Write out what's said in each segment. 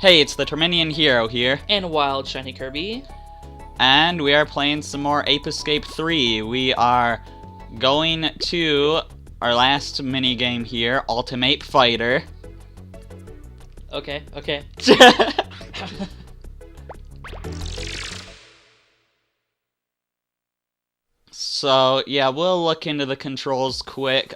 Hey, it's the Terminian Hero here, And Wild Shiny Kirby. and we are playing some more Ape Escape 3. We are going to our last minigame here, Ultim-ape Fighter. Okay. So, yeah, we'll look into the controls quick.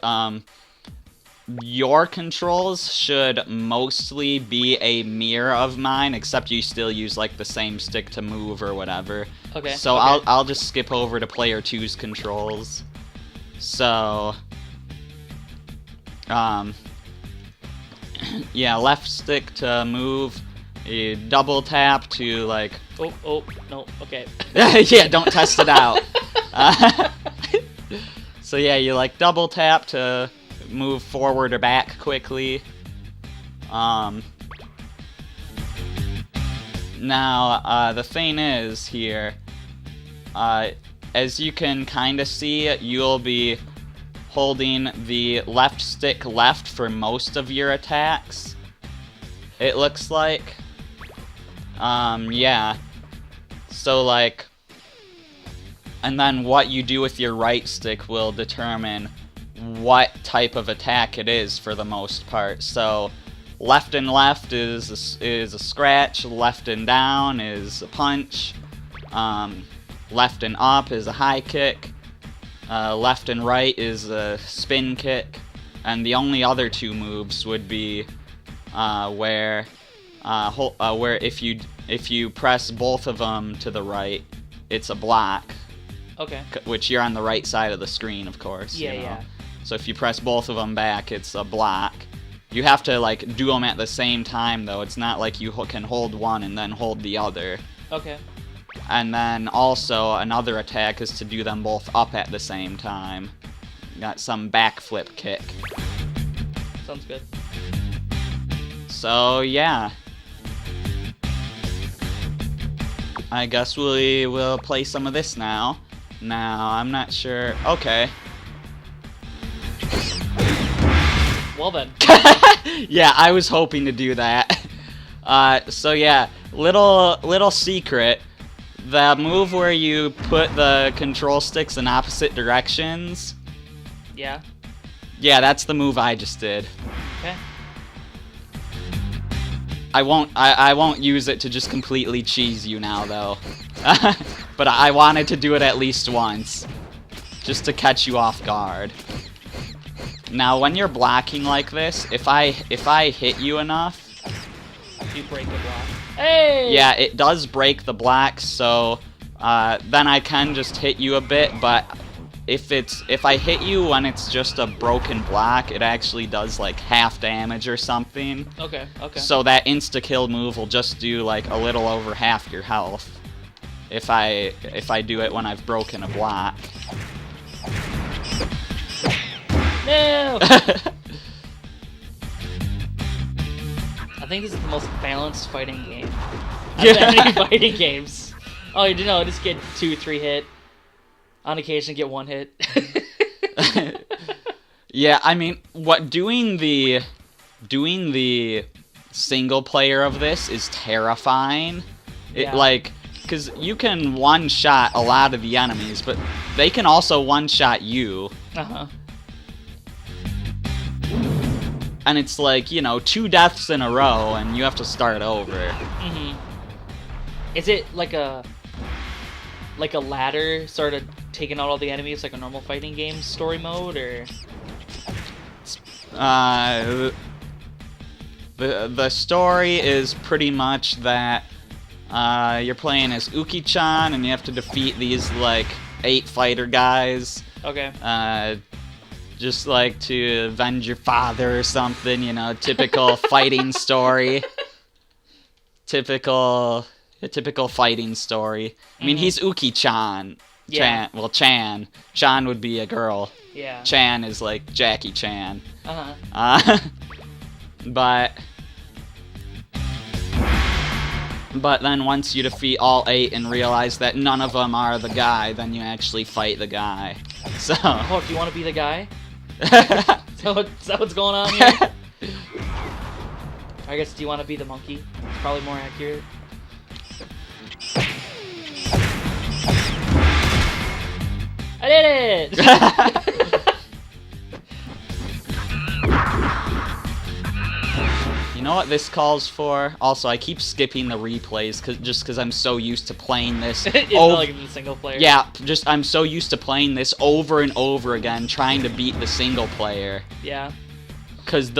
Your controls should mostly be a mirror of mine, except you still use, like, the same stick to move or whatever. Okay. So okay. I'll just skip over to player 2's controls. So, yeah, left stick to move, you double tap to, like... Oh, no, okay. Yeah, don't test it out. So yeah, you like double tap to move forward or back quickly. Now, the thing is here, as you can kind of see, you'll be holding the left stick left for most of your attacks, it looks like. Yeah. So, like... And then what you do with your right stick will determine what type of attack it is for the most part. So, left and left is a scratch, left and down is a punch, left and up is a high kick, left and right is a spin kick, and the only other two moves would be where if you press both of them to the right, it's a block. Okay. Which you're on the right side of the screen, of course. Yeah, you know? yeah. So if you press both of them back, it's a block. You have to, like, do them at the same time, though. It's not like you can hold one and then hold the other. Okay. And then also, another attack is to do them both up at the same time. Got some backflip kick. Sounds good. So, yeah. I guess we will play some of this now. Now, I'm not sure... Okay. Well then. Yeah, I was hoping to do that. So yeah, little secret. The move where you put the control sticks in opposite directions. Yeah. Yeah, that's the move I just did. Okay. I won't use it to just completely cheese you now, though. But I wanted to do it at least once, just to catch you off guard. Now, when you're blocking like this, if I hit you enough, You break the block. Hey! yeah, it does break the block. So then I can just hit you a bit. But if I hit you when it's just a broken block, it actually does like half damage or something. Okay. So that insta-kill move will just do like a little over half your health if I do it when I've broken a block. No! I think this is the most balanced fighting game out of any fighting games. Oh, you know, just get 2-3 hit. On occasion, get 1 hit. Yeah, I mean, doing the single player of this is terrifying. Yeah. Because you can one-shot a lot of the enemies, but they can also one-shot you. Uh-huh. And it's like, 2 deaths in a row, and you have to start over. Mm-hmm. Is it like a ladder, sort of taking out all the enemies like a normal fighting game story mode, or? The story is pretty much that you're playing as Uki-chan, and you have to defeat these, like, 8 fighter guys. Okay. Just like to avenge your father or something, typical fighting story. Typical fighting story. I mean, he's Uki-chan. Yeah. Chan. Chan would be a girl. Yeah. Chan is like Jackie Chan. Uh-huh. But then once you defeat all 8 and realize that none of them are the guy, then you actually fight the guy. So. Oh, do you want to be the guy? Is that what's going on here? I guess, do you want to be the monkey? It's probably more accurate. I did it! You know what this calls for? Also, I keep skipping the replays just because I'm so used to playing this. Like in the single player. Yeah, I'm so used to playing this over and over again, trying to beat the single player. Yeah. Because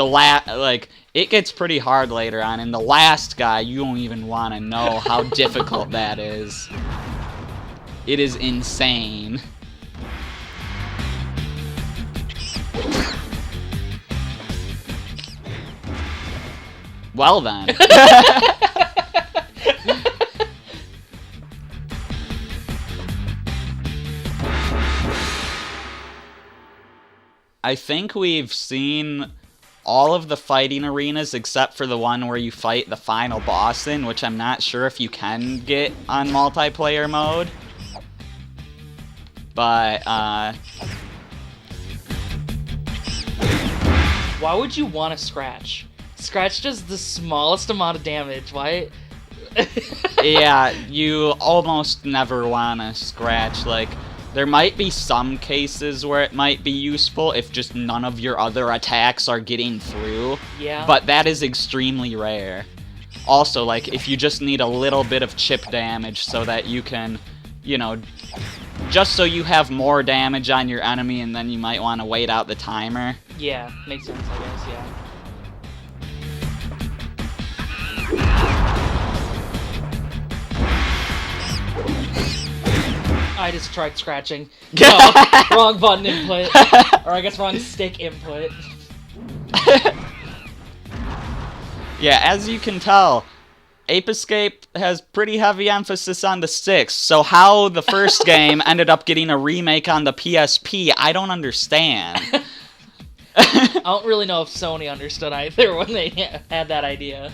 it gets pretty hard later on, and the last guy, you don't even want to know how difficult that is. It is insane. Well then. I think we've seen all of the fighting arenas except for the one where you fight the final boss in, which I'm not sure if you can get on multiplayer mode. But, why would you want to Scratch? Scratch does the smallest amount of damage. Why? Yeah, you almost never want to Scratch. Like, there might be some cases where it might be useful if just none of your other attacks are getting through. Yeah. But that is extremely rare. Also, like, if you just need a little bit of chip damage so that you can, you know, just so you have more damage on your enemy, and then you might want to wait out the timer. Yeah, makes sense, I guess, yeah. I just tried scratching. No, wrong button input. Or I guess wrong stick input. Yeah, as you can tell, Ape Escape has pretty heavy emphasis on the sticks, so how the first game ended up getting a remake on the PSP, I don't understand. I don't really know if Sony understood either when they had that idea.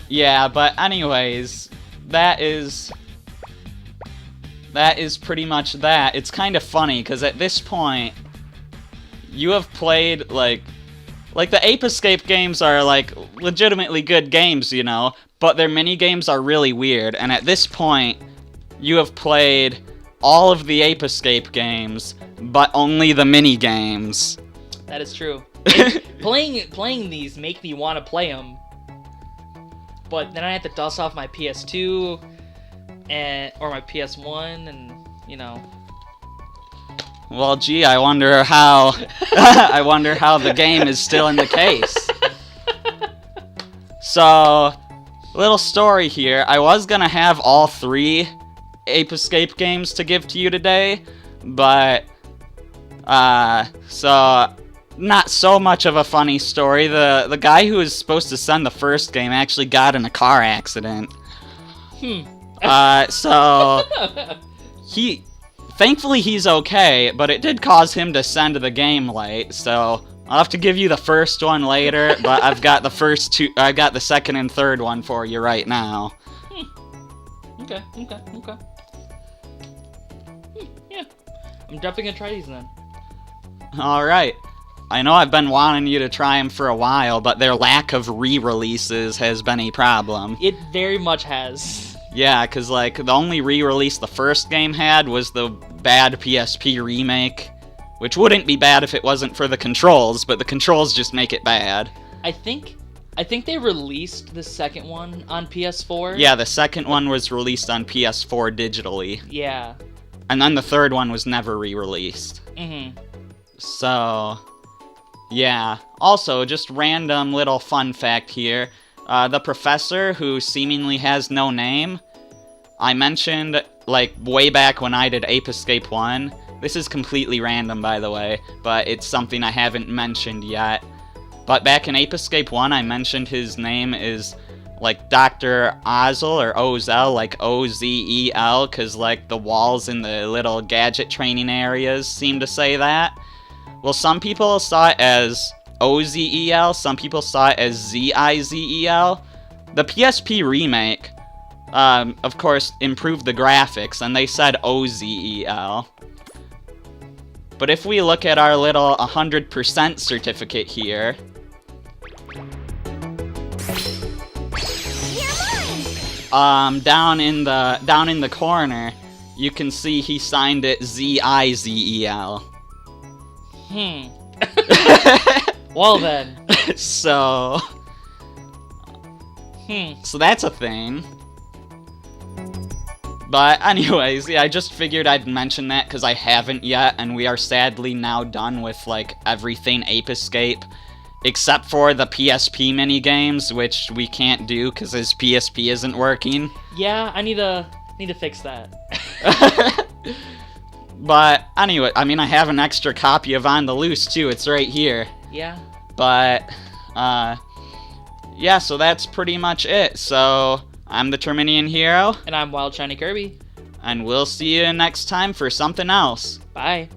Yeah, but anyways, that is pretty much that. It's kind of funny, because at this point, you have played, like the Ape Escape games are, like, legitimately good games, you know, but their mini-games are really weird, and at this point, you have played all of the Ape Escape games, but only the mini-games. That is true. Playing these make me want to play them, but then I have to dust off my PS2 or my PS1, and, you know. Well, gee, I wonder how the game is still in the case. So, little story here. I was gonna have all 3 Ape Escape games to give to you today, but so not so much of a funny story. The guy who was supposed to send the first game actually got in a car accident. So thankfully he's okay, but it did cause him to send the game late, so I'll have to give you the first one later, but I've got the first 2, I got the second and third one for you right now. Okay. Yeah. I'm definitely gonna try these then. Alright. I know I've been wanting you to try them for a while, but their lack of re-releases has been a problem. It very much has. Yeah, because, like, the only re-release the first game had was the bad PSP remake, which wouldn't be bad if it wasn't for the controls, but the controls just make it bad. I think they released the second one on PS4. Yeah, the second one was released on PS4 digitally. Yeah. And then the third one was never re-released. Mm-hmm. So, yeah. Also, just random little fun fact here. The professor, who seemingly has no name, I mentioned, like, way back when I did Ape Escape 1. This is completely random, by the way, but it's something I haven't mentioned yet. But back in Ape Escape 1, I mentioned his name is, like, Dr. Ozel, or Ozel, like O-Z-E-L, because, like, the walls in the little gadget training areas seem to say that. Well, some people saw it as O-Z-E-L, some people saw it as Z-I-Z-E-L. The PSP remake, of course, improved the graphics, and they said O-Z-E-L. But if we look at our little 100% certificate here, down in the corner, you can see he signed it Zizel. Well then. So that's a thing. But anyways, yeah, I just figured I'd mention that because I haven't yet, and we are sadly now done with, like, everything Ape Escape, except for the PSP minigames, which we can't do because his PSP isn't working. Yeah, I need to fix that. But anyway, I mean, I have an extra copy of On the Loose, too. It's right here. Yeah. But, yeah, so that's pretty much it. So, I'm the Terminian Hero. And I'm Wild Shiny Kirby. And we'll see you next time for something else. Bye.